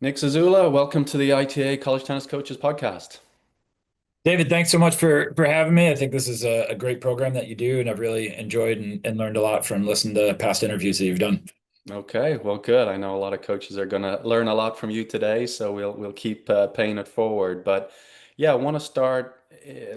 Nick Zieziula, welcome to the ITA College Tennis Coaches Podcast. David, thanks so much for having me. I think this is a great program that you do, and I've really enjoyed and learned a lot from listening to past interviews that you've done. Okay, well, good. I know a lot of coaches are going to learn a lot from you today, so we'll keep paying it forward. But yeah, I want to start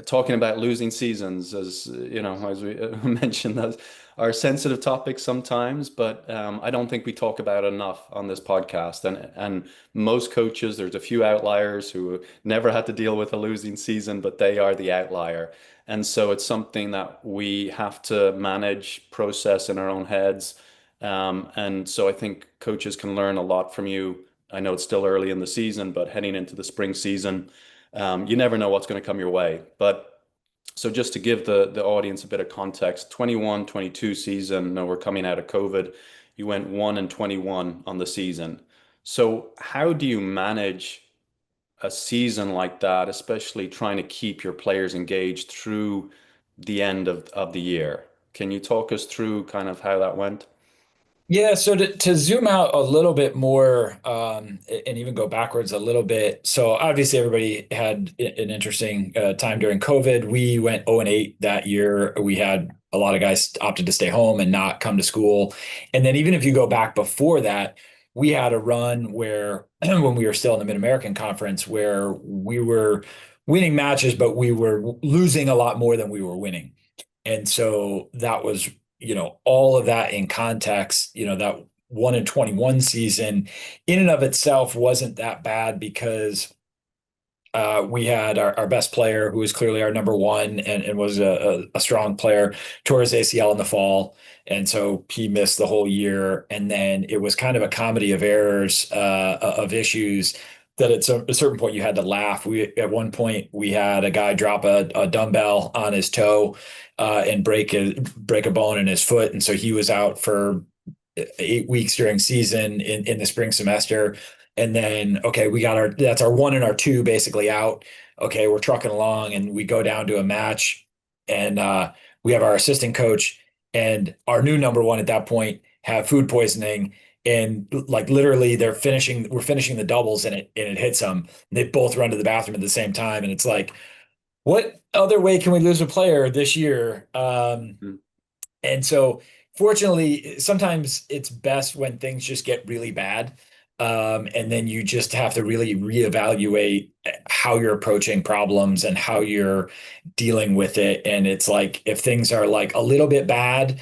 talking about losing seasons, as as we mentioned, those are sensitive topics sometimes, but I don't think we talk about it enough on this podcast. And most coaches, there's a few outliers who never had to deal with a losing season, but they are the outlier. And so it's something that we have to manage, process in our own heads. And so I think coaches can learn a lot from you. I know it's still early in the season, but heading into the spring season, you never know what's going to come your way. But so just to give the audience a bit of context, 21-22 season, no, we're coming out of COVID. You went 1-21 on the season. So how do you manage a season like that, especially trying to keep your players engaged through the end of the year? Can you talk us through kind of how that went? Yeah, so to zoom out a little bit more, and even go backwards a little bit. So obviously everybody had an interesting time during COVID. We went 0-8 that year. We had a lot of guys opted to stay home and not come to school. And then even if you go back before that, we had a run where when we were still in the Mid-American Conference where we were winning matches, but we were losing a lot more than we were winning. And so that was, all of that in context, that 1-21 season in and of itself wasn't that bad because we had our best player, who was clearly our number one and was a strong player, tore his ACL in the fall. And so he missed the whole year. And then it was kind of a comedy of errors, of issues that at a certain point you had to laugh. At one point we had a guy drop a dumbbell on his toe, and break a bone in his foot. And so he was out for 8 weeks during season in the spring semester. And then, okay, that's our one and our two basically out. Okay, we're trucking along and we go down to a match, and we have our assistant coach and our new number one at that point have food poisoning. And like literally we're finishing the doubles and it hits them. They both run to the bathroom at the same time. And it's like, what other way can we lose a player this year? And so, fortunately, sometimes it's best when things just get really bad. And then you just have to really reevaluate how you're approaching problems and how you're dealing with it. And it's like if things are like a little bit bad,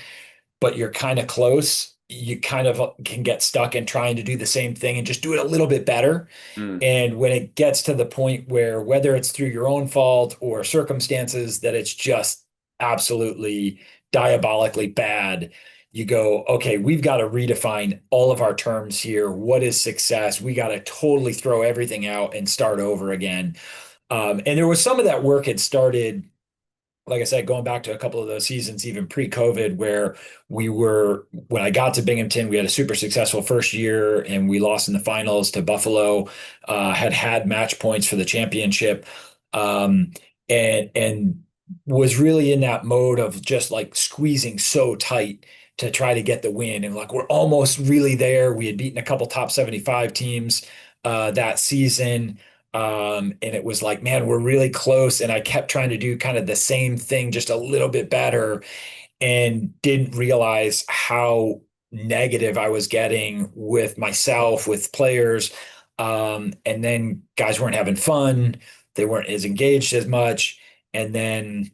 but you're kind of close, you kind of can get stuck in trying to do the same thing and just do it a little bit better. Mm. And when it gets to the point where, whether it's through your own fault or circumstances, that it's just absolutely diabolically bad, you go, okay, we've got to redefine all of our terms here. What is success? We got to totally throw everything out and start over again. And there was some of that work had started, like I said, going back to a couple of those seasons, even pre-COVID, where when I got to Binghamton, we had a super successful first year and we lost in the finals to Buffalo, had match points for the championship, um, and was really in that mode of just like squeezing so tight to try to get the win. And like, we're almost really there. We had beaten a couple top 75 teams that season. And it was like, man, we're really close. And I kept trying to do kind of the same thing, just a little bit better, and didn't realize how negative I was getting with myself, with players. And then guys weren't having fun. They weren't as engaged as much. And then,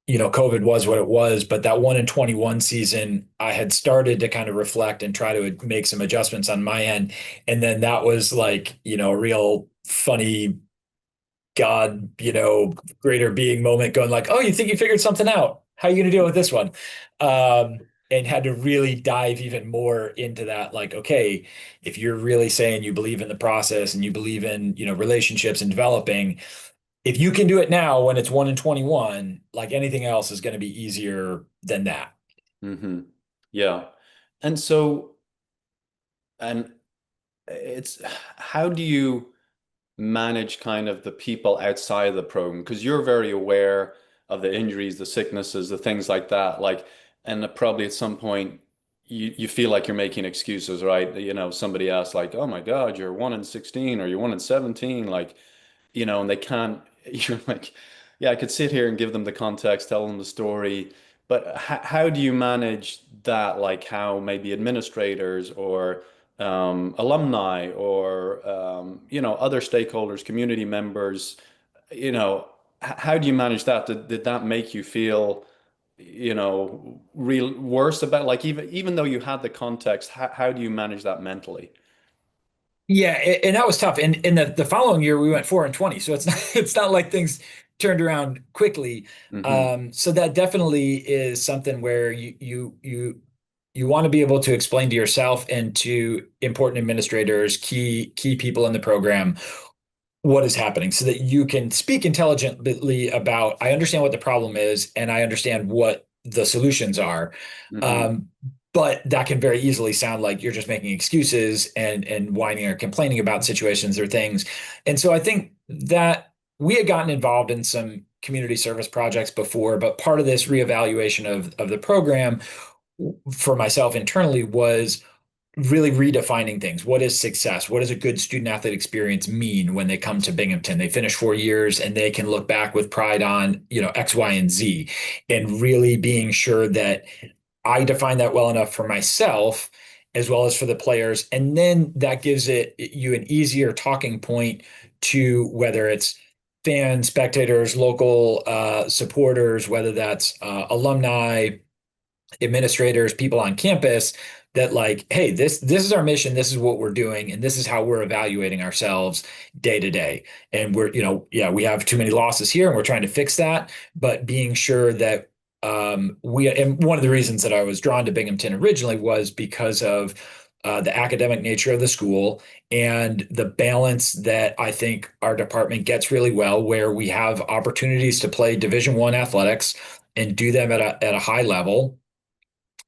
COVID was what it was. But that 1-21 season, I had started to kind of reflect and try to make some adjustments on my end. And then that was like, a real funny God, greater being moment, going like, oh, you think you figured something out? How are you going to deal with this one? And had to really dive even more into that. Like, okay, if you're really saying you believe in the process and you believe in, relationships and developing, if you can do it now when it's 1-21, like anything else is going to be easier than that. Hmm. Yeah. And so, and it's how do you manage kind of the people outside of the program? Because you're very aware of the injuries, the sicknesses, the things like that. Like, and probably at some point, you feel like you're making excuses, right? You know, somebody asks like, "Oh my God, you're 1-16 or you're 1-17," like, you know, and they can't, you're like, yeah, I could sit here and give them the context, tell them the story, but how do you manage that? Like how maybe administrators or alumni or you know, other stakeholders, community members, you know, how do you manage that? Did that make you feel, you know, real worse about like even though you had the context, how do you manage that mentally? Yeah, and that was tough. And in the following year, we went 4-20. So it's not, it's not like things turned around quickly. Hmm. So that definitely is something where you want to be able to explain to yourself and to important administrators, key people in the program, what is happening so that you can speak intelligently about, I understand what the problem is and I understand what the solutions are. Hmm. Um, but that can very easily sound like you're just making excuses and whining or complaining about situations or things. And so I think that we had gotten involved in some community service projects before, but part of this reevaluation of the program for myself internally was really redefining things. What is success? What does a good student athlete experience mean when they come to Binghamton? They finish 4 years and they can look back with pride on, X, Y, and Z, and really being sure that I define that well enough for myself as well as for the players. And then that gives you an easier talking point to whether it's fans, spectators, local supporters, whether that's alumni, administrators, people on campus that like, hey, this is our mission, this is what we're doing, and this is how we're evaluating ourselves day to day. And we're, yeah, we have too many losses here, and we're trying to fix that. But being sure that and one of the reasons that I was drawn to Binghamton originally was because of the academic nature of the school and the balance that I think our department gets really well, where we have opportunities to play Division I athletics and do them at a high level,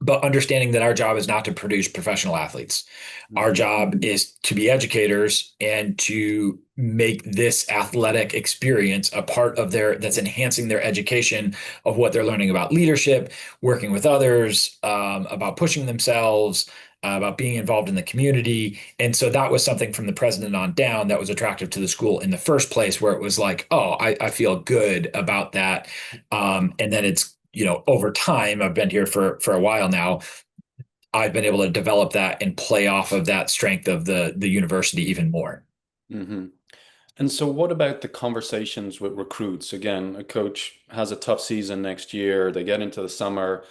but understanding that our job is not to produce professional athletes. Our Hmm. job is to be educators and to make this athletic experience a part of that's enhancing their education of what they're learning about leadership, working with others, about pushing themselves, about being involved in the community. And so that was something from the president on down that was attractive to the school in the first place, where it was like, oh, I feel good about that. And then it's, over time, I've been here for a while now. I've been able to develop that and play off of that strength of the university even more. Hmm. And so, what about the conversations with recruits? Again, a coach has a tough season next year. They get into the summer,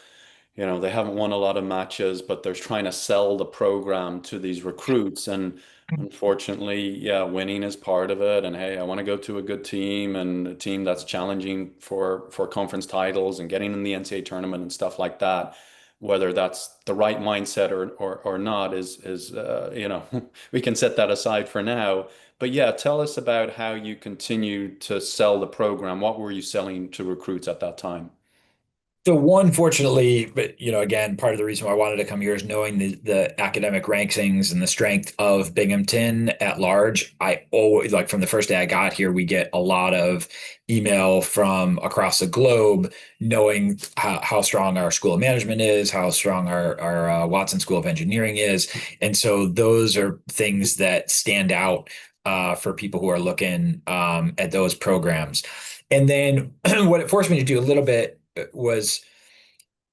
you know, they haven't won a lot of matches, but they're trying to sell the program to these recruits. And unfortunately, yeah, winning is part of it. And hey, I want to go to a good team and a team that's challenging for conference titles and getting in the NCAA tournament and stuff like that. Whether that's the right mindset or not is you know, we can set that aside for now. But yeah, tell us about how you continue to sell the program. What were you selling to recruits at that time? So one, fortunately, but again, part of the reason why I wanted to come here is knowing the academic rankings and the strength of Binghamton at large. I always, like, from the first day I got here, we get a lot of email from across the globe, knowing how strong our school of management is, how strong our Watson School of Engineering is, and so those are things that stand out for people who are looking at those programs. And then what it forced me to do a little bit was,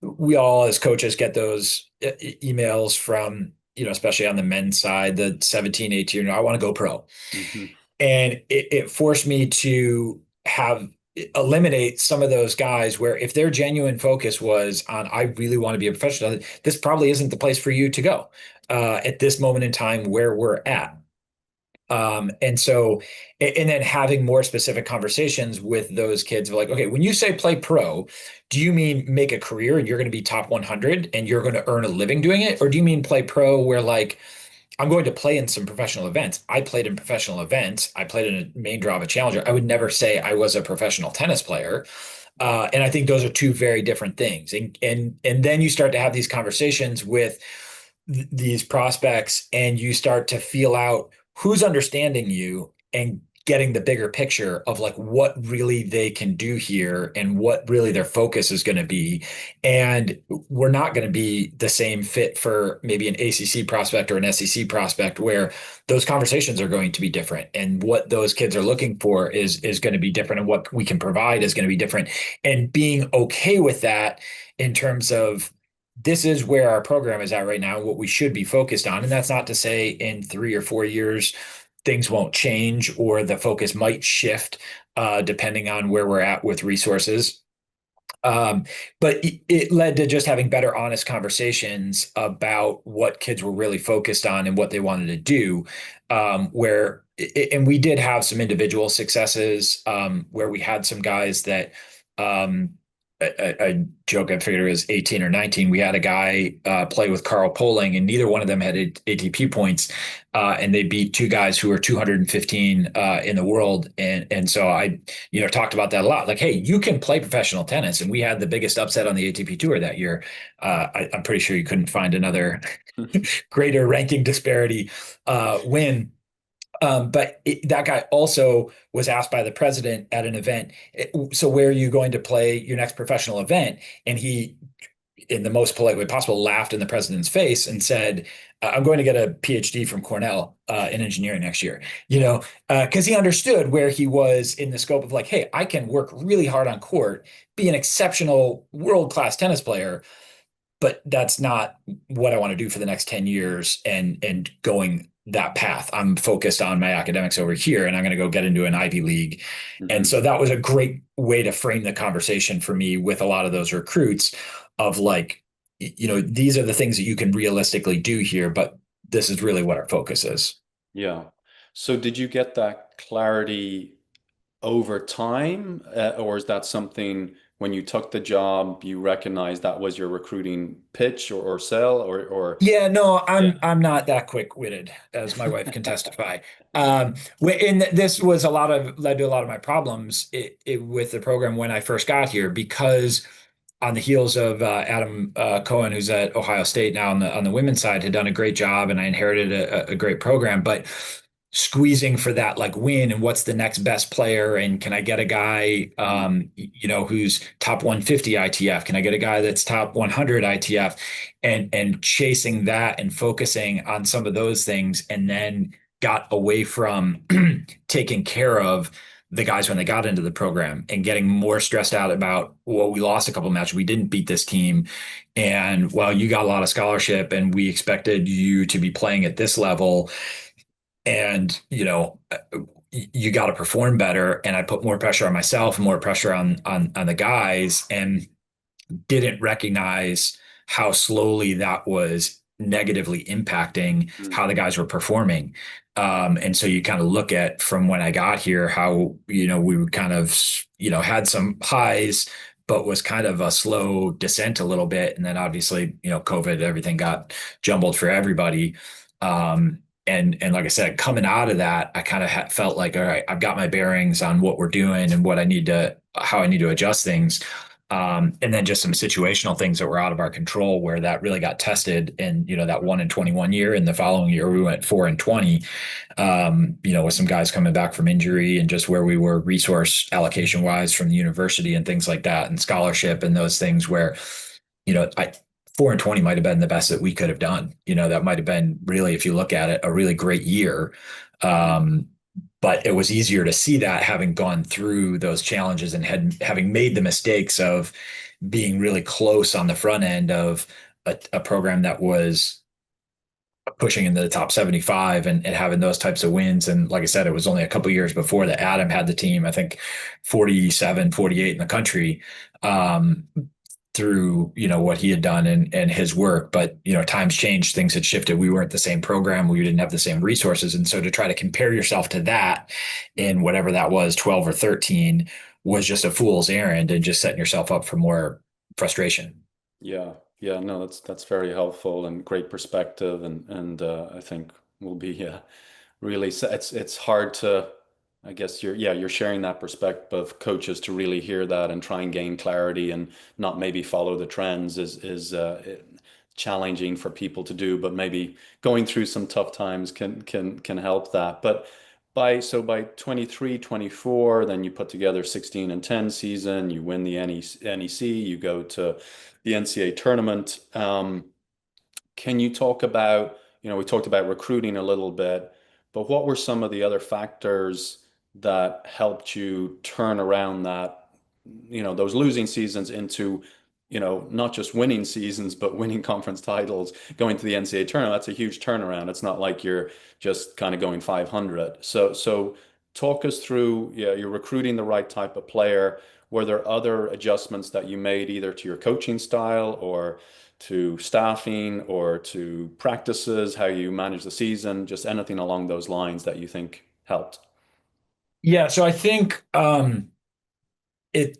we all as coaches get those emails from, especially on the men's side, the 17, 18, I want to go pro. Hmm. And it forced me to have eliminate some of those guys where if their genuine focus was on, I really want to be a professional, this probably isn't the place for you to go at this moment in time where we're at. And so, and then having more specific conversations with those kids of like, okay, when you say play pro, do you mean make a career and you're going to be top 100 and you're going to earn a living doing it? Or do you mean play pro where like, I'm going to play in some professional events. I played in professional events. I played in a main draw of a challenger. I would never say I was a professional tennis player. And I think those are two very different things. And then you start to have these conversations with these prospects, and you start to feel out who's understanding you and getting the bigger picture of like what really they can do here and what really their focus is going to be. And we're not going to be the same fit for maybe an ACC prospect or an SEC prospect, where those conversations are going to be different, and what those kids are looking for is going to be different, and what we can provide is going to be different. And being okay with that in terms of this is where our program is at right now, what we should be focused on. And that's not to say in 3 or 4 years things won't change or the focus might shift depending on where we're at with resources. Um, but it led to just having better, honest conversations about what kids were really focused on and what they wanted to do. And we did have some individual successes where we had some guys that I joke, I figured it was 18 or 19. We had a guy play with Carl Poling, and neither one of them had ATP points. And they beat two guys who were 215 in the world. And so I, talked about that a lot. Like, hey, you can play professional tennis. And we had the biggest upset on the ATP tour that year. I'm pretty sure you couldn't find another greater ranking disparity win. That guy also was asked by the president at an event, so where are you going to play your next professional event? And he, in the most polite way possible, laughed in the president's face and said, I'm going to get a PhD from Cornell in engineering next year, because he understood where he was in the scope of like, hey, I can work really hard on court, be an exceptional world-class tennis player, but that's not what I want to do for the next 10 years and going that path. I'm focused on my academics over here, and I'm going to go get into an Ivy League. And Hmm. so that was a great way to frame the conversation for me with a lot of those recruits of like, these are the things that you can realistically do here, but this is really what our focus is. Yeah. So did you get that clarity over time, or is that something when you took the job, you recognized that was your recruiting pitch or sell Yeah, no, yeah. I'm not that quick-witted, as my wife can testify. And this was led to a lot of my problems with the program when I first got here, because on the heels of Adam Cohen, who's at Ohio State now on the women's side, had done a great job, and I inherited a great program. But squeezing for that like win and what's the next best player, and can I get a guy Mhm. who's top 150 ITF? Can I get a guy that's top 100 ITF? And chasing that and focusing on some of those things, and then got away from taking care of the guys when they got into the program and getting more stressed out about, well, we lost a couple of matches, we didn't beat this team, and well, you got a lot of scholarship and we expected you to be playing at this level, and you got to perform better. And I put more pressure on myself and more pressure on the guys, and didn't recognize how slowly that was negatively impacting how the guys were performing. And so you kind of look at from when I got here how we were kind of had some highs, but was kind of a slow descent a little bit. And then obviously COVID, everything got jumbled for everybody. And like I said, coming out of that, I kind of felt like, all right, I've got my bearings on what we're doing and how I need to adjust things. And then just some situational things that were out of our control, where that really got tested in, that 1 in 21 year. And the following year, we went 4 in 20, with some guys coming back from injury, and just where we were resource allocation wise from the university and things like that, and scholarship and those things where, I 4 in 20 might have been the best that we could have done. That might have been really, if you look at it, a really great year. Um, but it was easier to see that having gone through those challenges and having made the mistakes of being really close on the front end of a program that was pushing into the top 75, and having those types of wins. And like I said, it was only a couple of years before that Adam had the team, I think 47, 48 in the country. Through what he had done and his work, but times changed, things had shifted, we weren't the same program, we didn't have the same resources, and so to try to compare yourself to that in whatever that was, 12 or 13, was just a fool's errand, and just setting yourself up for more frustration. Yeah, yeah, no, that's very helpful and great perspective, and I think will be really it's hard to, I guess you're sharing that perspective of coaches to really hear that and try and gain clarity and not maybe follow the trends is challenging for people to do, but maybe going through some tough times can help that. But by 23, 24, then you put together 16 and 10 season, you win the NEC, you go to the NCAA tournament. Can you talk about, we talked about recruiting a little bit, but what were some of the other factors that helped you turn around those losing seasons into, not just winning seasons, but winning conference titles, going to the NCAA tournament? That's a huge turnaround. It's not like you're just kind of going 500. So talk us through, yeah, you're recruiting the right type of player. Were there other adjustments that you made either to your coaching style or to staffing or to practices, how you manage the season, just anything along those lines that you think helped? Yeah, so I think it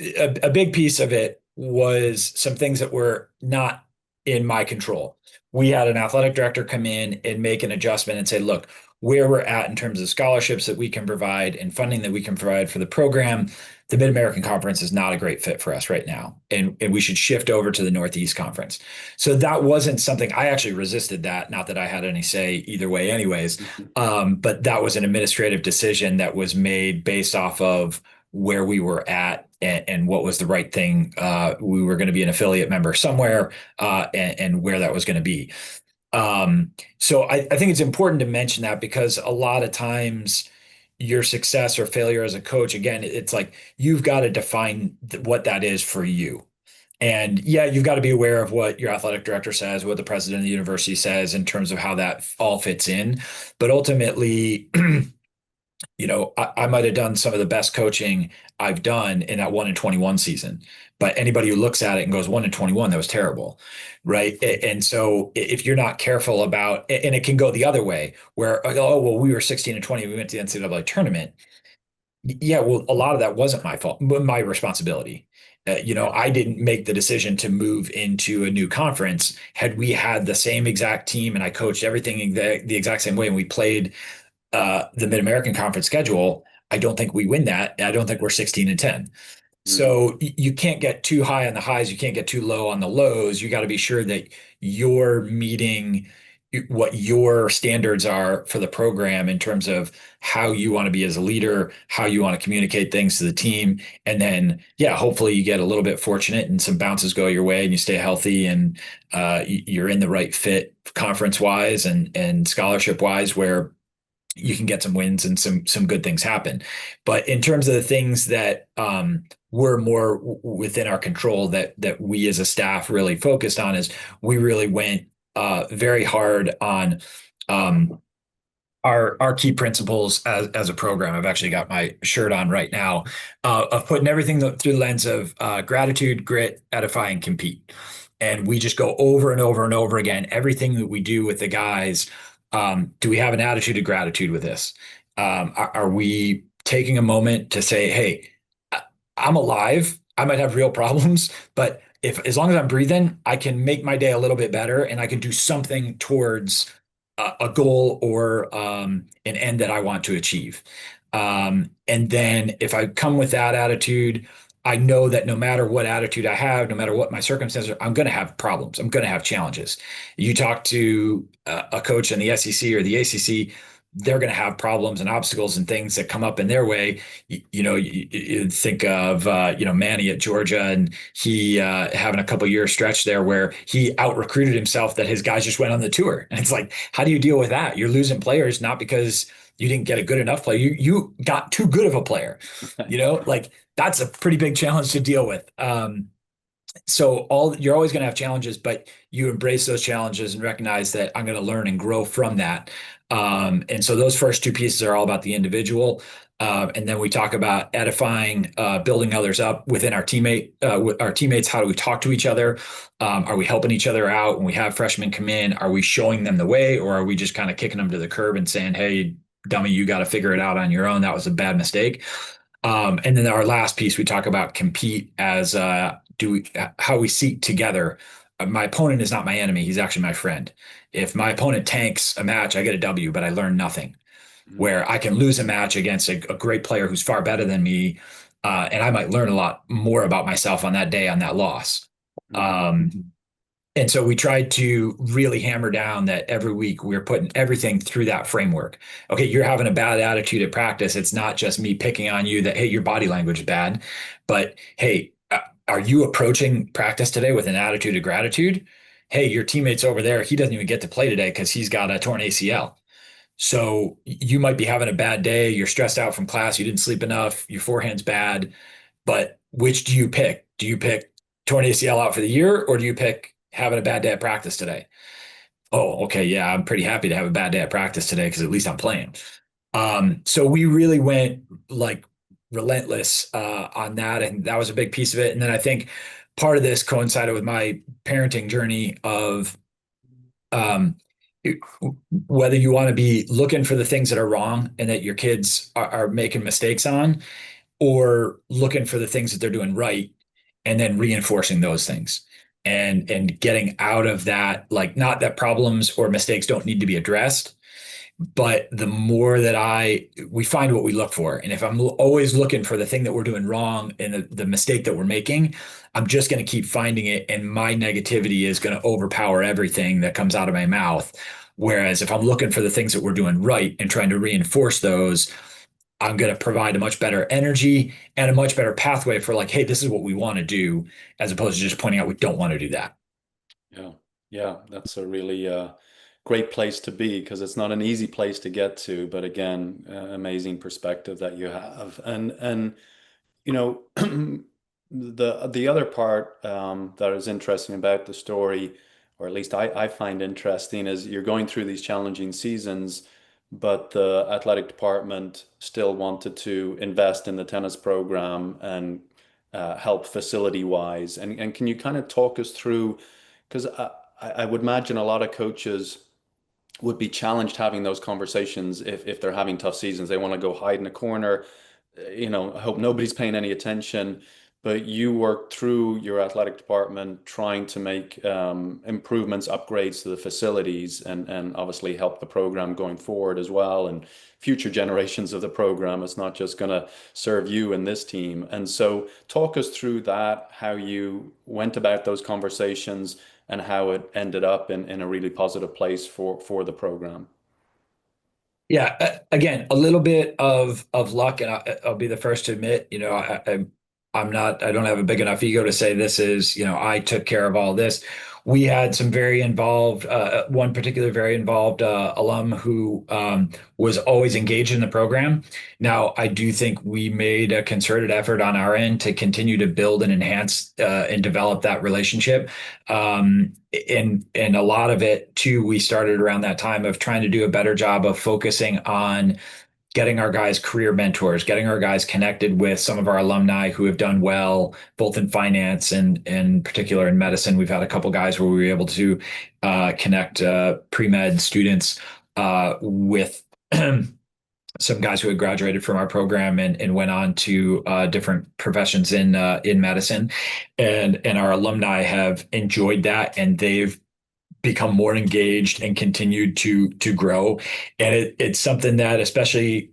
a big piece of it was some things that were not in my control. We had an athletic director come in and make an adjustment and say, look, where we're at in terms of scholarships that we can provide and funding that we can provide for the program, the Mid-American Conference is not a great fit for us right now. And we should shift over to the Northeast Conference. So that wasn't something I actually resisted that, not that I had any say either way, anyways. Mhm. But that was an administrative decision that was made based off of where we were at and what was the right thing. We were going to be an affiliate member somewhere, and where that was going to be. So I think it's important to mention that because a lot of times your success or failure as a coach, again, it's like you've got to define what that is for you. And yeah, you've got to be aware of what your athletic director says, what the president of the university says in terms of how that all fits in. But ultimately, I might have done some of the best coaching I've done in that 1-21 season. But anybody who looks at it and goes 1-21, that was terrible. Right. And so if you're not careful about, and it can go the other way where, oh, well, we were 16-20, we went to the NCAA tournament. Yeah, well, a lot of that wasn't my fault, but my responsibility. Yeah. I didn't make the decision to move into a new conference. Had we had the same exact team and I coached everything the exact same way and we played the Mid-American Conference schedule, I don't think we win that. I don't think we're 16-10. Hmm. So you can't get too high on the highs. You can't get too low on the lows. You got to be sure that you're meeting what your standards are for the program in terms of how you want to be as a leader, how you want to communicate things to the team. And then, yeah, hopefully you get a little bit fortunate and some bounces go your way and you stay healthy and you're in the right fit conference wise and scholarship wise where you can get some wins and some good things happen. But in terms of the things that were more within our control that we as a staff really focused on is we really went very hard on um, our key principles as a program. I've actually got my shirt on right now of putting everything through the lens of gratitude, grit, edify, and compete. And we just go over and over and over again. Everything that we do with the guys, do we have an attitude of gratitude with this? Are we taking a moment to say, hey, I'm alive. I might have real problems, but if as long as I'm breathing, I can make my day a little bit better and I can do something towards a goal or an end that I want to achieve. And then if I come with that attitude, I know that no matter what attitude I have, no matter what my circumstances, I'm going to have problems. I'm going to have challenges. You talk to a coach in the SEC or the ACC, they're going to have problems and obstacles and things that come up in their way. You think of Manny at Georgia, and he having a couple year stretch there where he out recruited himself that his guys just went on the tour, and it's like, how do you deal with that? You're losing players not because you didn't get a good enough player, you got too good of a player. Like that's a pretty big challenge to deal with. So you're always going to have challenges, but you embrace those challenges and recognize that I'm going to learn and grow from that. And so those first two pieces are all about the individual. And then we talk about edifying, building others up within with our teammates. How do we talk to each other? Are we helping each other out when we have freshmen come in? Are we showing them the way, or are we just kind of kicking them to the curb and saying, "Hey, dummy, you got to figure it out on your own. That was a bad mistake." And then our last piece, we talk about compete as how we seek together. My opponent is not my enemy; he's actually my friend. If my opponent tanks a match, I get a W, but I learn nothing. Mhm. Where I can lose a match against a great player who's far better than me, and I might learn a lot more about myself on that day on that loss. Mhm. Um, And so we tried to really hammer down that every week we're putting everything through that framework. Okay, you're having a bad attitude at practice. It's not just me picking on you that, hey, your body language is bad, but hey, are you approaching practice today with an attitude of gratitude? Hey, your teammate's over there. He doesn't even get to play today because he's got a torn ACL. So you might be having a bad day. You're stressed out from class. You didn't sleep enough. Your forehand's bad. But which do you pick? Do you pick torn ACL out for the year, or do you pick having a bad day at practice today? Oh, okay, yeah, I'm pretty happy to have a bad day at practice today because at least I'm playing. So we really went like relentless on that, and that was a big piece of it. And then I think part of this coincided with my parenting journey of um, whether you want to be looking for the things that are wrong and that your kids are making mistakes on, or looking for the things that they're doing right and then reinforcing those things and getting out of that, like, not that problems or mistakes don't need to be addressed, but the more that we find what we look for. And if I'm always looking for the thing that we're doing wrong and the mistake that we're making, I'm just going to keep finding it. And my negativity is going to overpower everything that comes out of my mouth. Whereas if I'm looking for the things that we're doing right and trying to reinforce those, I'm going to provide a much better energy and a much better pathway for, like, hey, this is what we want to do, as opposed to just pointing out we don't want to do that. Yeah, yeah, that's a really great place to be because it's not an easy place to get to. But again, amazing perspective that you have, and you know, the other part that is interesting about the story, or at least I find interesting, is you're going through these challenging seasons, but the athletic department still wanted to invest in the tennis program and help facility wise. And can you kind of talk us through, because I would imagine a lot of coaches would be challenged having those conversations if they're having tough seasons. They want to go hide in a corner. I hope nobody's paying any attention. But you work through your athletic department trying to make improvements, upgrades to the facilities, and obviously help the program going forward as well, and future generations of the program. It's not just going to serve you and this team. And so, talk us through that, how you went about those conversations, and how it ended up in a really positive place for the program. Yeah, again, a little bit of luck, and I'll be the first to admit, I'm not, I don't have a big enough ego to say this is, I took care of all this. We had some very involved, one particular very involved alum who was always engaged in the program. Now, I do think we made a concerted effort on our end to continue to build and enhance and develop that relationship. And a lot of it too, we started around that time of trying to do a better job of focusing on getting our guys career mentors, getting our guys connected with some of our alumni who have done well, both in finance and in particular in medicine. We've had a couple guys where we were able to connect pre-med students with some guys who had graduated from our program and went on to different professions in medicine, and our alumni have enjoyed that, and they've become more engaged and continued to grow. And it's something that, especially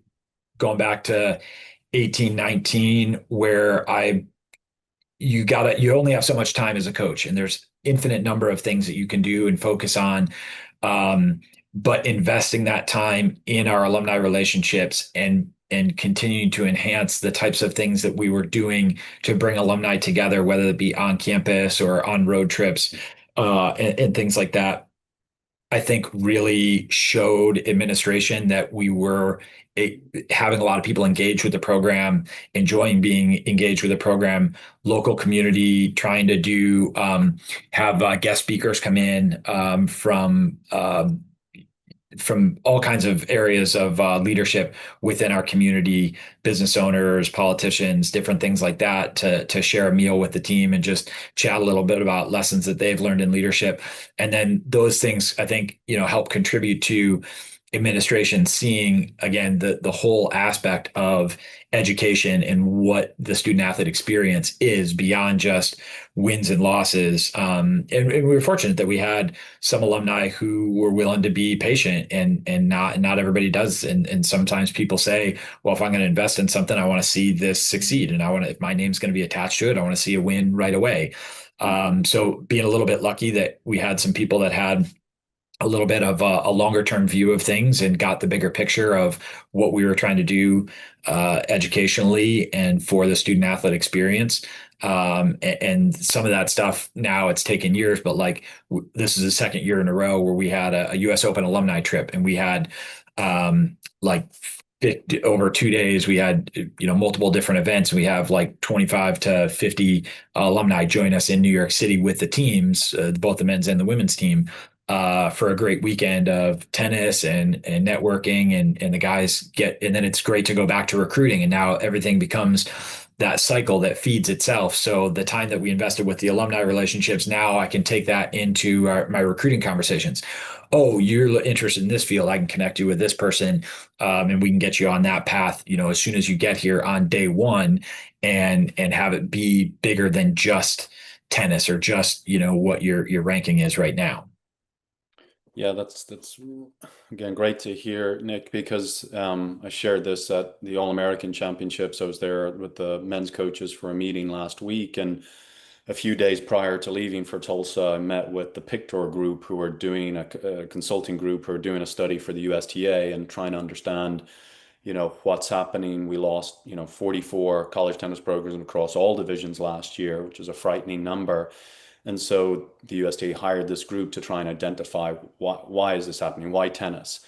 going back to 18, 19, where you only have so much time as a coach, and there's infinite number of things that you can do and focus on. But investing that time in our alumni relationships and continuing to enhance the types of things that we were doing to bring alumni together, whether it be on campus or on road trips, and things like that, I think really showed administration that we were having a lot of people engaged with the program, enjoying being engaged with the program, local community, trying to have guest speakers come in from all kinds of areas of leadership within our community, business owners, politicians, different things like that, to share a meal with the team and just chat a little bit about lessons that they've learned in leadership. And then those things, I think, help contribute to administration seeing, again, the whole aspect of education and what the student athlete experience is beyond just wins and losses. And we were fortunate that we had some alumni who were willing to be patient, and not everybody does. And sometimes people say, well, if I'm going to invest in something, I want to see this succeed, and if my name's going to be attached to it, I want to see a win right away. So being a little bit lucky that we had some people that had a little bit of a longer term view of things and got the bigger picture of what we were trying to do educationally and for the student athlete experience. And some of that stuff now it's taken years, but like this is the second year in a row where we had a US Open alumni trip and we had like 50, over 2 days, we had multiple different events. We have like 25 to 50 alumni join us in New York City with the teams, both the men's and the women's team, for a great weekend of tennis and networking and the guys get and then it's great to go back to recruiting and now everything becomes that cycle that feeds itself. So the time that we invested with the alumni relationships, now I can take that into my recruiting conversations. Oh, you're interested in this field. I can connect you with this person, and we can get you on that path. As soon as you get here on day one, and have it be bigger than just tennis or just what your ranking is right now. Yeah, that's again great to hear, Nick, because I shared this at the All-American Championships. I was there with the men's coaches for a meeting last week, and a few days prior to leaving for Tulsa, I met with the Pictor group, who are doing a consulting group, who are doing a study for the USTA and trying to understand, what's happening. We lost, 44 college tennis programs across all divisions last year, which is a frightening number. And so the USTA hired this group to try and identify why is this happening? Why tennis?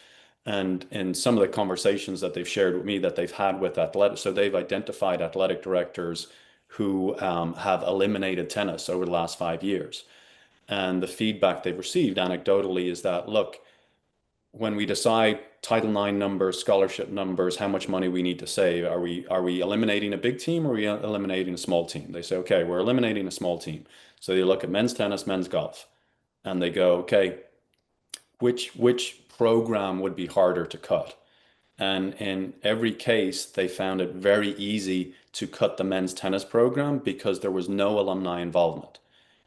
And in some of the conversations that they've shared with me that they've had with athletics, so they've identified athletic directors who have eliminated tennis over the last 5 years. And the feedback they've received anecdotally is that, look, when we decide Title IX numbers, scholarship numbers, how much money we need to save, are we eliminating a big team or are we eliminating a small team? They say, okay, we're eliminating a small team. So they look at men's tennis, men's golf, and they go, okay, which program would be harder to cut? And in every case, they found it very easy to cut the men's tennis program because there was no alumni involvement.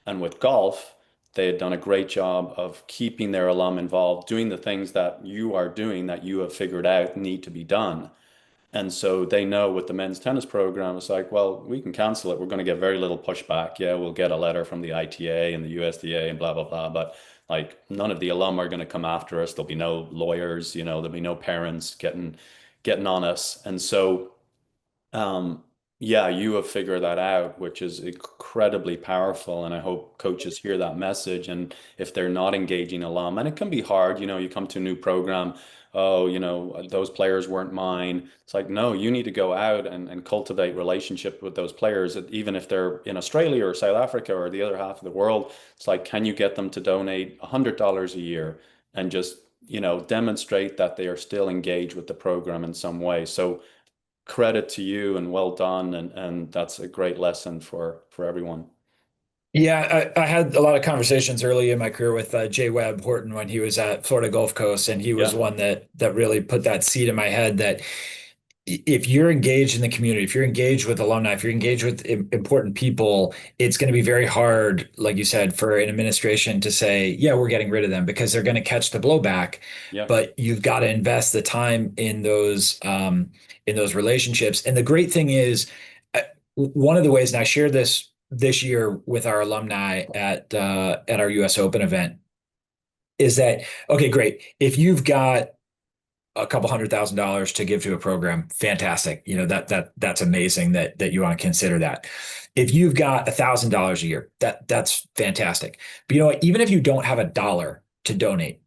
And with golf, they had done a great job of keeping their alum involved, doing the things that you are doing that you have figured out need to be done. And so they know with the men's tennis program, it's like, well, we can cancel it. We're going to get very little pushback. Yeah, we'll get a letter from the ITA and the USDA and blah, blah, blah. But like none of the alum are going to come after us. There'll be no lawyers, there'll be no parents getting on us. And so yeah, you have figured that out, which is incredibly powerful. And I hope coaches hear that message. And if they're not engaging alum, and it can be hard, you come to a new program, oh, those players weren't mine. It's like, no, you need to go out and cultivate relationship with those players, even if they're in Australia or South Africa or the other half of the world. It's like, can you get them to donate $100 a year and just, demonstrate that they are still engaged with the program in some way? So credit to you and well done. And that's a great lesson for everyone. Yeah, I had a lot of conversations early in my career with Jay Webb Horton when he was at Florida Gulf Coast, and he was Yeah. one that really put that seed in my head that if you're engaged in the community, if you're engaged with alumni, if you're engaged with important people, it's going to be very hard, like you said, for an administration to say, yeah, we're getting rid of them because they're going to catch the blowback. Yeah. But you've got to invest the time in those relationships. And the great thing is, one of the ways, and I shared this year with our alumni at our US Open event, is that okay, great. If you've got a couple $100,000 to give to a program, fantastic. That's amazing that you want to consider that. If you've got $1,000 a year, that's fantastic. But you know what? Even if you don't have a dollar to donate,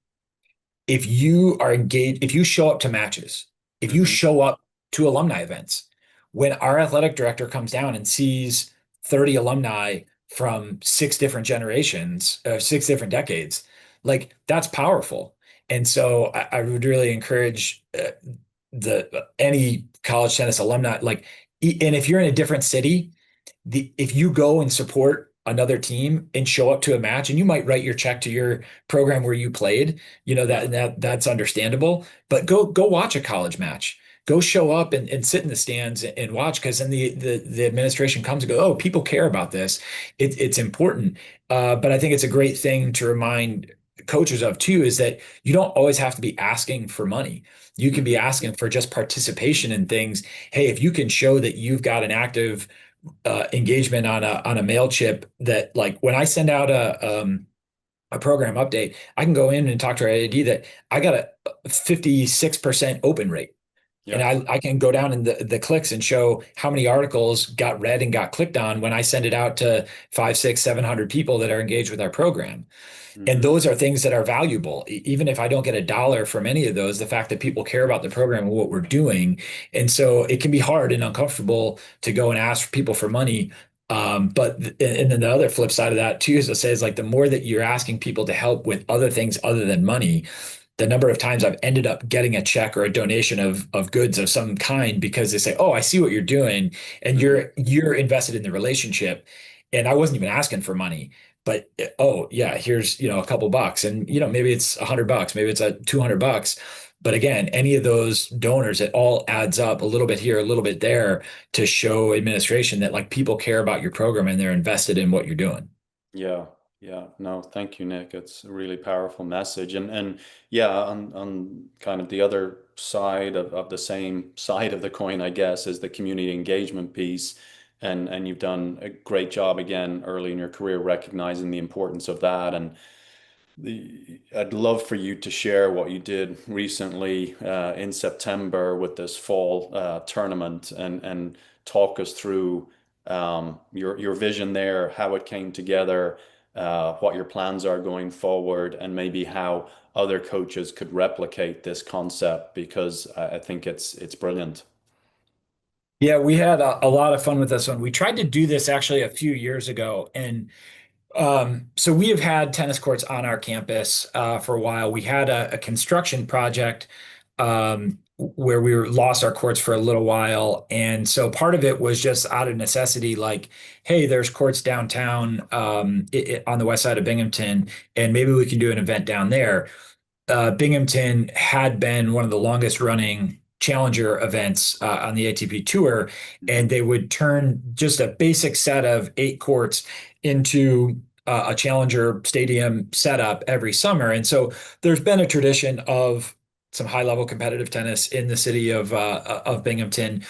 if you are engaged, if you show up to matches, if you Hmm. show up to alumni events, when our athletic director comes down and sees 30 alumni from six different generations, six different decades, like that's powerful. And so I would really encourage the any college tennis alumni, like, and if you're in a different city, if you go and support another team and show up to a match, and you might write your check to your program where you played, Yeah. that's understandable. But go watch a college match. Go show up and sit in the stands and watch, because then the administration comes and go, oh, people care about this. It's important. But I think it's a great thing to remind coaches of too, is that you don't always have to be asking for money. You can be Hmm. asking for just participation in things. Hey, if you can show that you've got an active engagement on a mail chip that like when I send out a program update, I can go in and talk to our AD that I got a 56% open rate. And Yeah. I can go down in the clicks and show how many articles got read and got clicked on when I send it out to five, six, 700 people that are engaged with our program. And Hmm. those are things that are valuable. Even if I don't get a dollar from any of those, the fact that people care about the program and what we're doing. And so it can be hard and uncomfortable to go and ask people for money. And then the other flip side of that too is to say is like the more that you're asking people to help with other things other than money, the number of times I've ended up getting a check or a donation of goods of some kind because they say, "Oh, I see what you're doing, and Hmm. you're invested in the relationship." And I wasn't even asking for money, but oh yeah, here's a couple bucks, and maybe it's $100, maybe it's a $200. But again, any of those donors, it all adds up a little bit here, a little bit there to show administration that like people care about your program and they're invested in what you're doing. Yeah, yeah. No, thank you, Nick. It's a really powerful message. And yeah, on kind of the other side of the same side of the coin, I guess, is the community engagement piece. And you've done a great job again early in your career recognizing the importance of that. And I'd love for you to share what you did recently in September with this fall tournament and talk us through your vision there, how it came together, what your plans are going forward, and maybe how other coaches could replicate this concept because I think it's brilliant. Yeah, we had a lot of fun with this one. We tried to do this actually a few years ago, and so we have had tennis courts on our campus for a while. We had a construction project where we lost our courts for a little while, and so part of it was just out of necessity, like, hey, there's courts downtown on the west side of Binghamton, and maybe we can do an event down there. Binghamton had been one of the longest running challenger events on the ATP tour, and Mhm. they would turn just a basic set of 8 courts into a challenger stadium setup every summer. And so there's been a tradition of some high level competitive tennis in the city of Binghamton.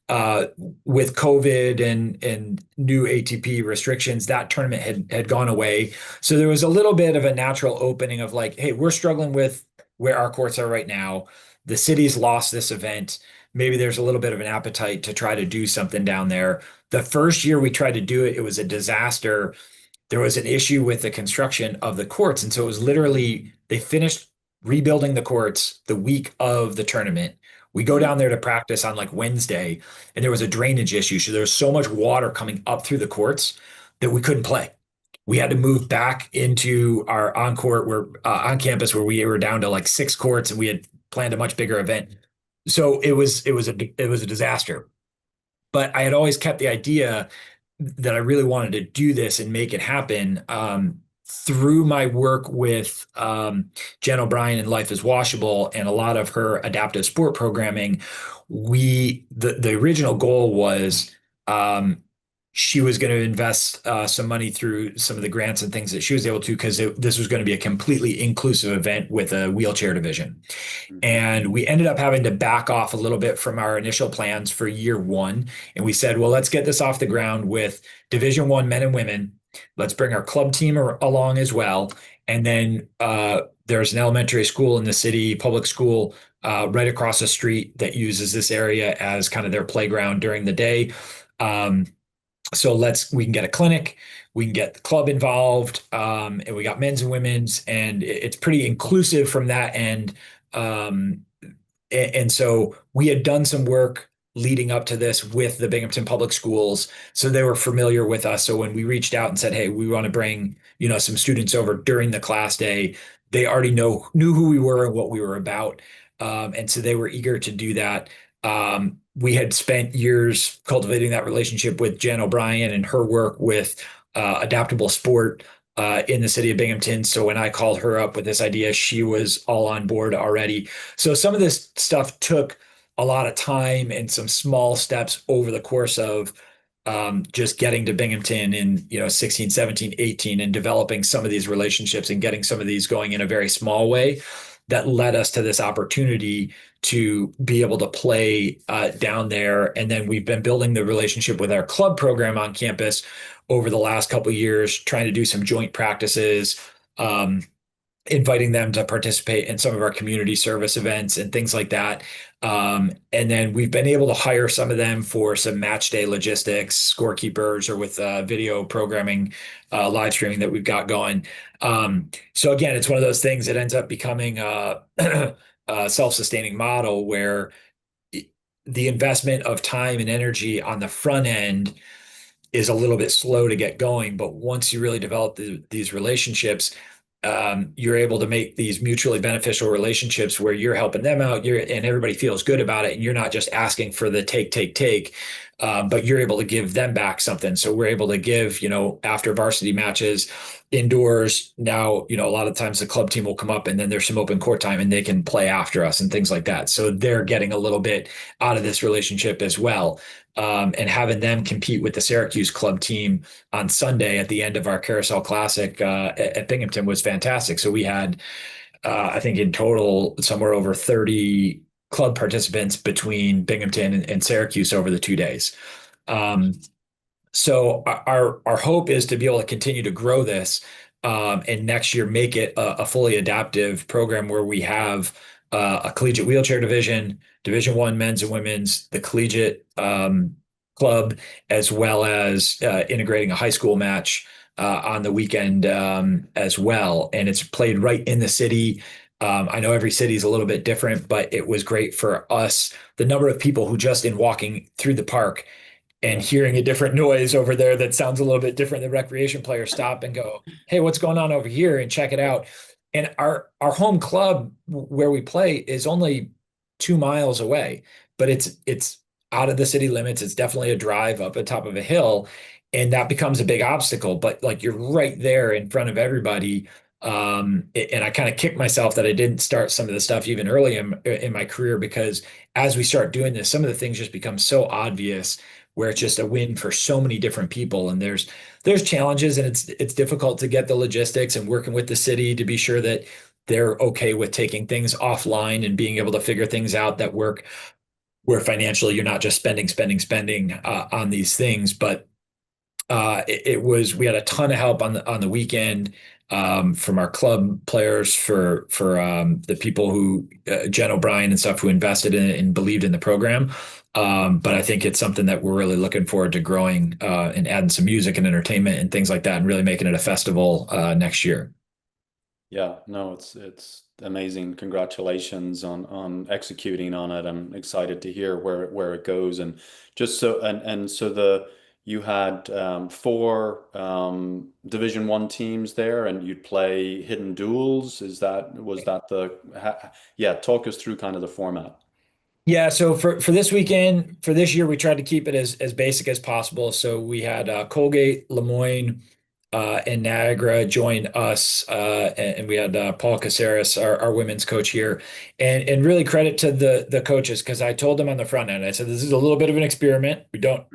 Uh, with COVID and new ATP restrictions, that tournament had gone away. So there was a little bit of a natural opening of like, hey, we're struggling with where our courts are right now. The city's lost this event. Maybe there's a little bit of an appetite to try to do something down there. The first year we tried to do it, it was a disaster. There was an issue with the construction of the courts. And so it was literally, they finished rebuilding the courts the week of the tournament. We go Mhm. down there to practice on like Wednesday, and there was a drainage issue. So there was so much water coming up through the courts that we couldn't play. We had to move back into our on court where on campus where we were down to like 6 courts and we had planned a much bigger event. So it was a disaster. But I had always kept the idea that I really wanted to do this and make it happen through my work with Jen O'Brien in Life is Washable and a lot of her adaptive sport programming. The original goal was um, she was going to invest some money through some of the grants and things that she was able to because this was going to be a completely inclusive event with a wheelchair division. Mhm. And we ended up having to back off a little bit from our initial plans for year one. And we said, well, let's get this off the ground with Division One men and women. Let's bring our club team along as well. And then there's an elementary school in the city, public school, right across the street that uses this area as kind of their playground during the day. Um, so we can get a clinic, we can get the club involved, and we got men's and women's, and it's pretty inclusive from that end. Um, and so we had done some work leading up to this with the Binghamton Public Schools, so they were familiar with us. So when we reached out and said, "Hey, we want to bring some students over during the class day," they already knew who we were and what we were about, and so they were eager to do that. We had spent years cultivating that relationship with Jen O'Brien and her work with adaptable sport in the city of Binghamton. So when I called her up with this idea, she was all on board already. So some of this stuff took a lot of time and some small steps over the course of just getting to Binghamton in 16, 17, 18 and developing some of these relationships and getting some of these going in a very small way. that led us to this opportunity to be able to play down there. And then we've been building the relationship with our club program on campus over the last couple of years, trying to do some joint practices, um, inviting them to participate in some of our community service events and things like that. And then we've been able to hire some of them for some match day logistics, scorekeepers, or with video programming, live streaming that we've got going. So again, it's one of those things that ends up becoming a self-sustaining model where the investment of time and energy on the front end is a little bit slow to get going. But once you really develop these relationships, you're able to make these mutually beneficial relationships where you're helping them out, and everybody feels good about it, and you're not just asking for the take, but you're able to give them back something. So we're able to give, after varsity matches indoors. Now, a lot of times the club team will come up and then there's some open court time and they can play after us and things like that. So they're getting a little bit out of this relationship as well. And having them compete with the Syracuse club team on Sunday at the end of our Carousel Classic at Binghamton was fantastic. So we had, I think in total, somewhere over 30 club participants between Binghamton and Syracuse over the 2 days. So our hope is to be able to continue to grow this, and next year make it a fully adaptive program where we have a collegiate wheelchair division, Division One men's and women's, the collegiate club, as well as integrating a high school match on the weekend as well. And it's played right in the city. I know every city is a little bit different, but it was great for us. The number of people who just in walking through the park and Yeah. hearing a different noise over there that sounds a little bit different than recreation players stop and go, "Hey, what's going on over here?" and check it out. And our home club where we play is only 2 miles away, but it's out of the city limits. It's definitely a drive up the top of a hill, and that becomes a big obstacle. But like you're right there in front of everybody. And I kind of kicked myself that I didn't start some of the stuff even early in my career, because as we start doing this, some of the things just become so obvious where it's just a win for so many different people. And there's challenges, and it's difficult to get the logistics and working with the city to be sure that they're okay with taking things offline and being able to figure things out that work where financially you're not just spending on these things. But we had a ton of help on the weekend, from our club players, for the people who Jen O'Brien and stuff, who invested in it and believed in the program. But I think it's something that we're really looking forward to growing, and adding some music and entertainment and things like that, and really making it a festival next year. Yeah, no, it's amazing. Congratulations on executing on it. I'm excited to hear where it goes. And just so and so the you had four Division One teams there, and you'd play hidden duels. Was that yeah, talk us through kind of the format. Yeah, so for this weekend, for this year, we tried to keep it as basic as possible. So we had Colgate, Lemoyne, and Niagara join us, and we had Paul Caceres, our women's coach here, and really credit to the coaches, because I told them on the front end, I said this is a little bit of an experiment. We don't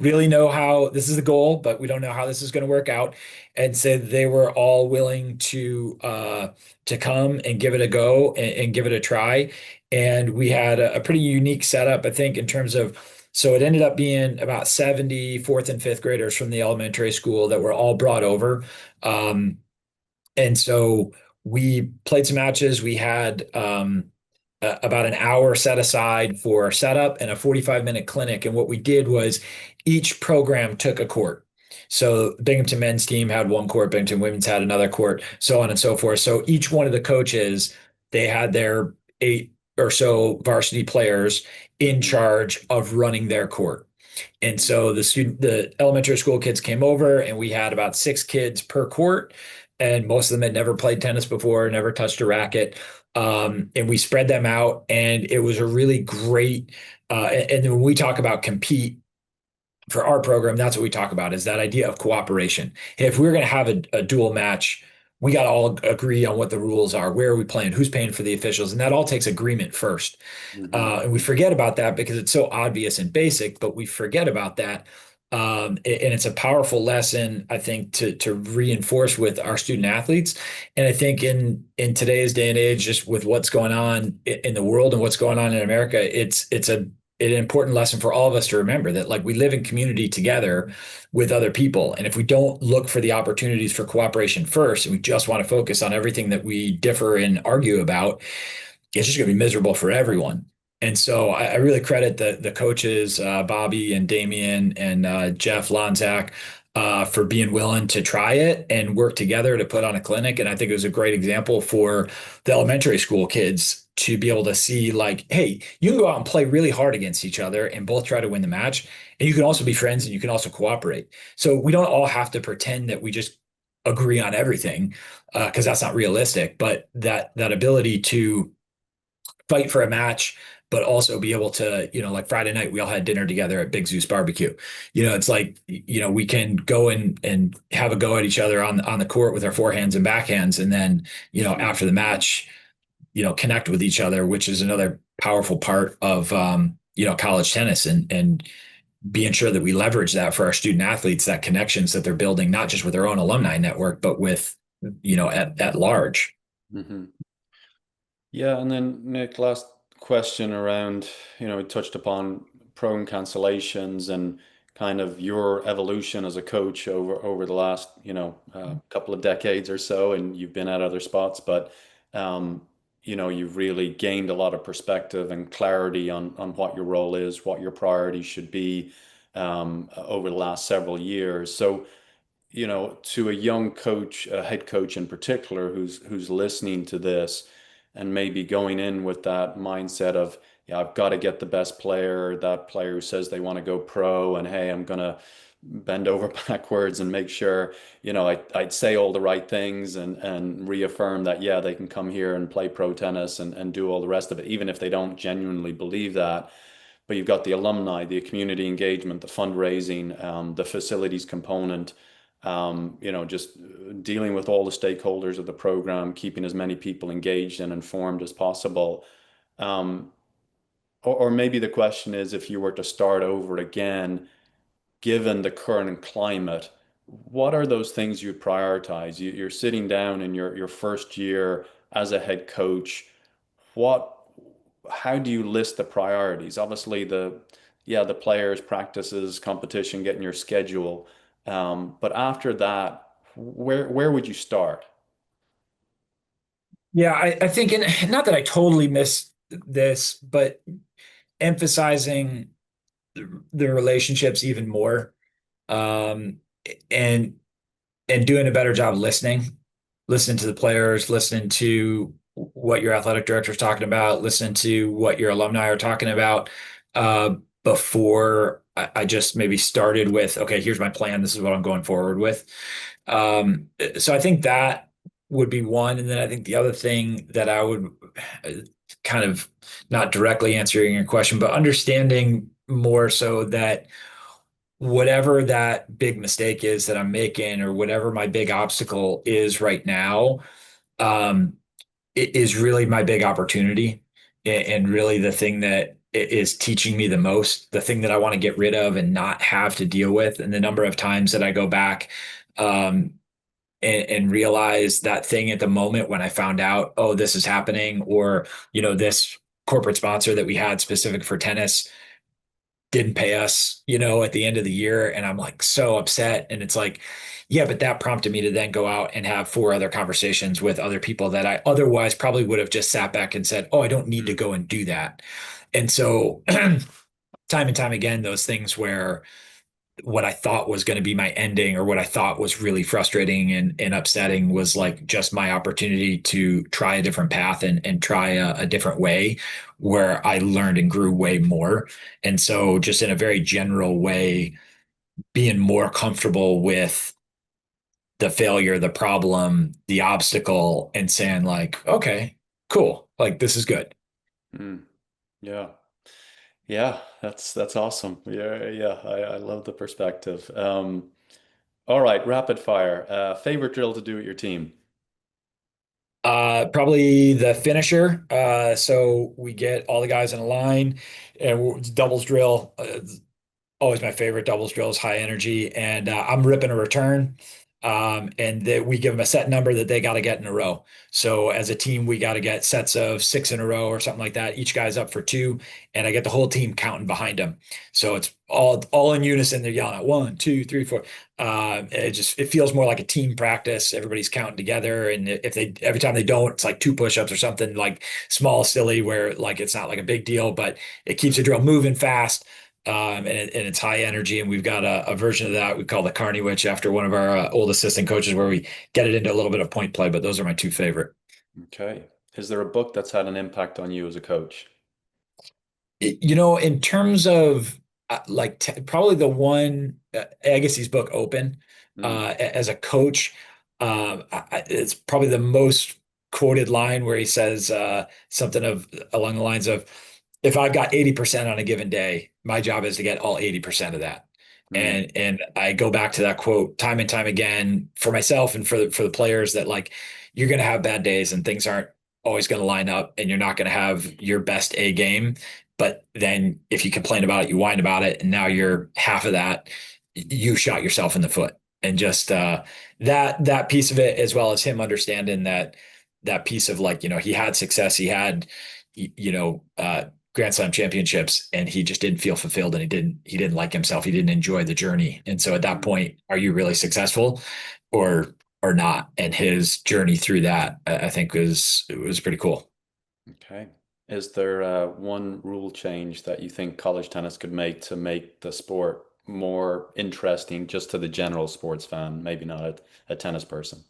really know how this is the goal, but we don't know how this is going to work out, and said they were all willing to come and give it a go, and give it a try. And we had a pretty unique setup, I think, in terms of, so it ended up being about 70 fourth and fifth graders from the elementary school that were all brought over. And so we played some matches. We had about an hour set aside for setup and a 45-minute clinic. And what we did was each program took a court. So Binghamton men's team had one court, Binghamton women's had another court, so on and so forth. So each one of the coaches, they had their 8 or so varsity players in charge of running their court. And so the elementary school kids came over, and we had about 6 kids per court, and most of them had never played tennis before, never touched a racket. And we spread them out, and it was a really great. And when we talk about compete for our program, that's what we talk about, is that idea of cooperation. Hey, if we're going to have a dual match, we got to all agree on what the rules are. Where are we playing? Who's paying for the officials? And that all takes agreement first. Hmm. And we forget about that because it's so obvious and basic, but we forget about that. And it's a powerful lesson, I think, to reinforce with our student athletes. And I think in today's day and age, just with what's going on in the world and what's going on in America, it's an important lesson for all of us to remember that like we live in community together with other people. And if we don't look for the opportunities for cooperation first, and we just want to focus on everything that we differ and argue about, it's just going to be miserable for everyone. And so I really credit the coaches, Bobby and Damian and Jeff Lonzak, for being willing to try it and work together to put on a clinic. And I think it was a great example for the elementary school kids to be able to see like, hey, you can go out and play really hard against each other and both try to win the match. And you can also be friends and you can also cooperate. So we don't all have to pretend that we just agree on everything, because that's not realistic. But that ability to fight for a match, but also be able to, like Friday night, we all had dinner together at Big Zeus Barbecue. It's like, we can go and have a go at each other on the court with our forehands and backhands. And then, after the match, connect with each other, which is another powerful part of, college tennis and being sure that we leverage that for our student athletes, that connections that they're building, not just with their own alumni network, but with, at large. Hmm. Yeah, and then Nick, last question around, we touched upon prone cancellations and kind of your evolution as a coach over the last, couple of decades or so, and you've been at other spots, but you've really gained a lot of perspective and clarity on what your role is, what your priorities should be over the last several years. So, to a young coach, a head coach in particular, who's listening to this and maybe going in with that mindset of, yeah, I've got to get the best player, that player who says they want to go pro, and hey, I'm gonna bend over backwards and make sure, I'd say all the right things and reaffirm that, yeah, they can come here and play pro tennis and do all the rest of it, even if they don't genuinely believe that. But you've got the alumni, the community engagement, the fundraising, the facilities component, just dealing with all the stakeholders of the program, keeping as many people engaged and informed as possible. Um, or maybe the question is, if you were to start over again, given the current climate, what are those things you prioritize? You're sitting down in your first year as a head coach. What, how do you list the priorities? Obviously, the players, practices, competition, getting your schedule. But after that, where would you start? Yeah, I think, and not that I totally miss this, but emphasizing the relationships even more, um, and doing a better job listening to the players, listening to what your athletic director is talking about, listening to what your alumni are talking about, before I just maybe started with, okay, here's my plan. This is what I'm going forward with. So I think that would be one. And then I think the other thing that I would, uh, kind of, not directly answering your question, but understanding more so that whatever that big mistake is that I'm making, or whatever my big obstacle is right now, um, it is really my big opportunity, and really the thing that is teaching me the most, the thing that I want to get rid of and not have to deal with. And the number of times that I go back, um, and realize that thing at the moment when I found out, oh, this is happening, or, this corporate sponsor that we had specific for tennis didn't pay us, at the end of the year. And I'm like so upset. And it's like, yeah, but that prompted me to then go out and have four other conversations with other people that I otherwise probably would have just sat back and said, oh, I don't need to go and do that. And so time and time again, those things where what I thought was going to be my ending, or what I thought was really frustrating and upsetting, was like just my opportunity to try a different path and try a different way where I learned and grew way more. And so just in a very general way, being more comfortable with the failure, the problem, the obstacle, and saying like, okay, cool. Like this is good. Mm, yeah. Yeah, that's awesome. Yeah, yeah, I love the perspective. All right, rapid fire. Favorite drill to do with your team? Probably the finisher. So we get all the guys in a line and doubles drill. always my favorite. Doubles drills, high energy, and I'm ripping a return. And that we give them a set number that they got to get in a row. So as a team, we got to get sets of six in a row or something like that. Each guy's up for two, and I get the whole team counting behind them. So it's all in unison. They're yelling at one, two, three, four. It feels more like a team practice. Everybody's counting together, and if they every time they don't, it's like two push-ups or something like small, silly, where like it's not like a big deal, but it keeps the drill moving fast. And it's high energy. And we've got a version of that we call the Carney Witch after one of our old assistant coaches, where we get it into a little bit of point play. But those are my two favorite. Okay. Is there a book that's had an impact on you as a coach? In terms of like probably the one Agassi's book Open Mm, as a coach, it's probably the most quoted line where he says something of along the lines of, if I've got 80% on a given day, my job is to get all 80% of that. mm, And I go back to that quote time and time again for myself and for the players, that like you're going to have bad days and things aren't always going to line up, and you're not going to have your best A game. But then if you complain about it, you whine about it, and now you're half of that, you shot yourself in the foot. And just that piece of it, as well as him understanding that piece of like, he had success, he had, Grand Slam championships, and he just didn't feel fulfilled, and he didn't like himself. He didn't enjoy the journey. And so at that mm. point, are you really successful or not? And his journey through that, I think was pretty cool. Okay. Is there one rule change that you think college tennis could make the sport more interesting just to the general sports fan, maybe not a tennis person?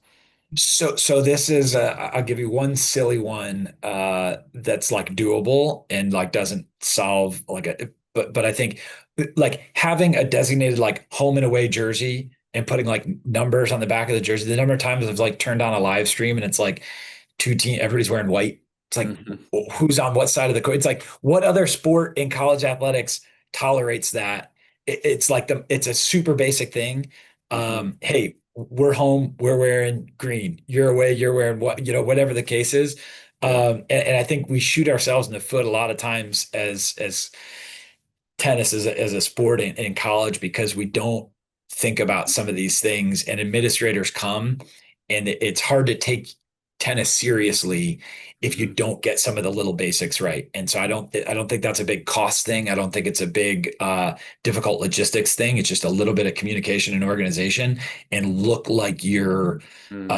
So this is I'll give you one silly one that's like doable and like doesn't solve like a but I think like having a designated like home and away jersey and putting like numbers on the back of the jersey. The number of times I've like turned on a live stream and it's like everybody's wearing white. It's like, Hmm. who's on what side of the court? It's like, what other sport in college athletics tolerates that? It's a super basic thing. Hmm. Hey, we're home, we're wearing green. You're away, you're wearing what, whatever the case is. Yeah. And I think we shoot ourselves in the foot a lot of times as tennis as a sport in college, because we don't think about some of these things, and administrators come, and it's hard to take tennis seriously if you Hmm. don't get some of the little basics right. And so I don't think that's a big cost thing. I don't think it's a big difficult logistics thing. It's just a little bit of communication and organization, and look like you're Mm.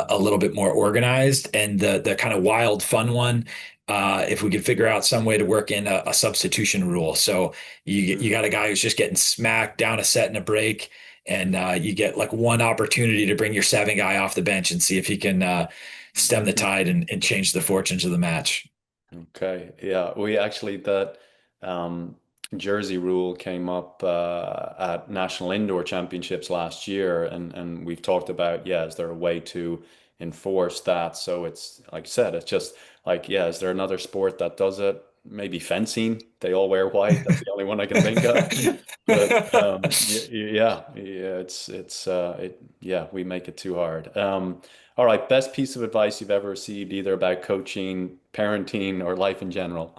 a little bit more organized. And the kind of wild fun one, if we could figure out some way to work in a substitution rule. So you Mm. got a guy who's just getting smacked down a set and a break, and you get like one opportunity to bring your seven guy off the bench and see if he can stem the tide and change the fortunes of the match. Okay. Yeah, we actually that um, Jersey rule came up at National Indoor Championships last year, and we've talked about, yeah, is there a way to enforce that? So it's like I said, it's just like, yeah, is there another sport that does it? Maybe fencing. They all wear white. That's the only one I can think of. But yeah, yeah, we make it too hard. All right, best piece of advice you've ever received, either about coaching, parenting, or life in general.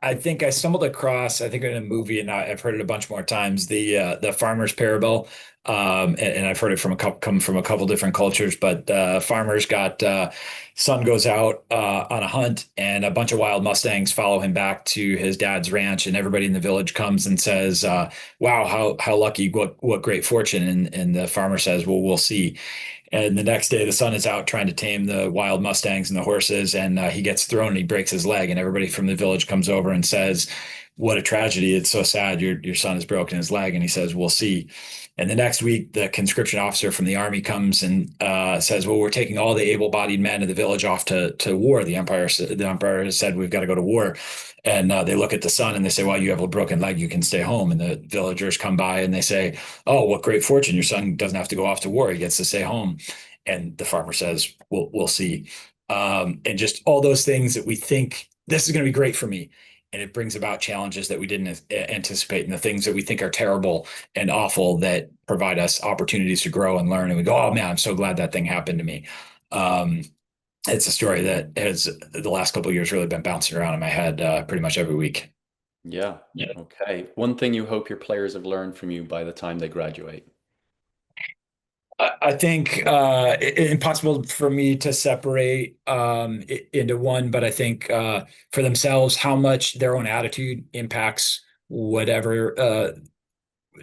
I think I stumbled across, I think in a movie, and I've heard it a bunch more times, the farmer's parable. And I've heard it come from a couple different cultures, but farmer's got son goes out on a hunt, and a bunch of wild Mustangs follow him back to his dad's ranch, and everybody in the village comes and says, "Wow, how lucky! What great fortune!" And the farmer says, "Well, we'll see." And the next day, the son is out trying to tame the wild Mustangs and the horses, and he gets thrown and he breaks his leg. And everybody from the village comes over and says, "What a tragedy! It's so sad. Your son has broken his leg." And he says, "We'll see." And the next week, the conscription officer from the army comes and says, "Well, we're taking all the able-bodied men of the village off to war. The emperor has said we've got to go to war." And they look at the son and they say, "Well, you have a broken leg. You can stay home." And the villagers come by and they say, "Oh, what great fortune! Your son doesn't have to go off to war. He gets to stay home." And the farmer says, "We'll see." And just all those things that we think this is going to be great for me, and it brings about challenges that we didn't anticipate, and the things that we think are terrible and awful that provide us opportunities to grow and learn. And we go, "Oh man, I'm so glad that thing happened to me." Um, it's a story that has the last couple of years really been bouncing around in my head pretty much every week. Yeah. Yeah. Okay. One thing you hope your players have learned from you by the time they graduate. I think impossible for me to separate into one, but I think for themselves, how much their own attitude impacts whatever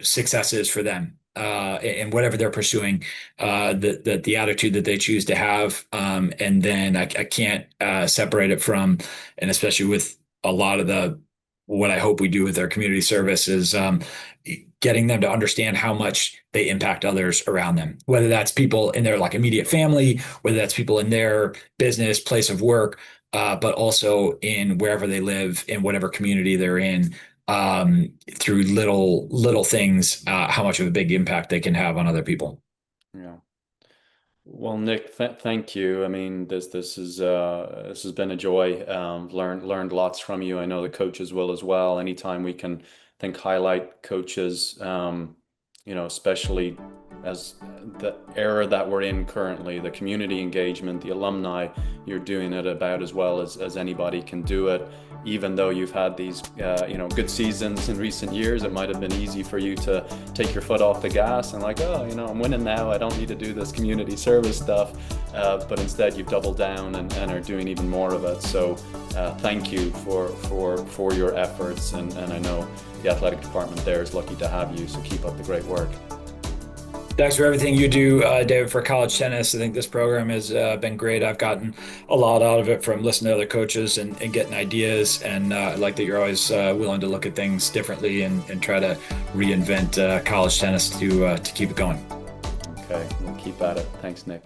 success is for them and whatever they're pursuing, the attitude that they choose to have, and then I can't separate it from, and especially with a lot of the what I hope we do with our community service is getting them to understand how much they impact others around them, whether that's people in their like immediate family, whether that's people in their business, place of work, but also in wherever they live, in whatever community they're in, through little things, how much of a big impact they can have on other people. Yeah. Well, Nick, thank you. I mean, this has been a joy. Learned lots from you. I know the coaches will as well. Anytime we can think highlight coaches, especially as the era that we're in currently, the community engagement, the alumni, you're doing it about as well as anybody can do it. Even though you've had these, good seasons in recent years, it might have been easy for you to take your foot off the gas and like, oh, I'm winning now. I don't need to do this community service stuff. But instead, you've doubled down and are doing even more of it. So thank you for your efforts. And I know the athletic department there is lucky to have you. So keep up the great work. Thanks for everything you do, David, for college tennis. I think this program has been great. I've gotten a lot out of it from listening to other coaches and getting ideas. And I like that you're always willing to look at things differently and try to reinvent college tennis to keep it going. Okay, we'll keep at it. Thanks, Nick.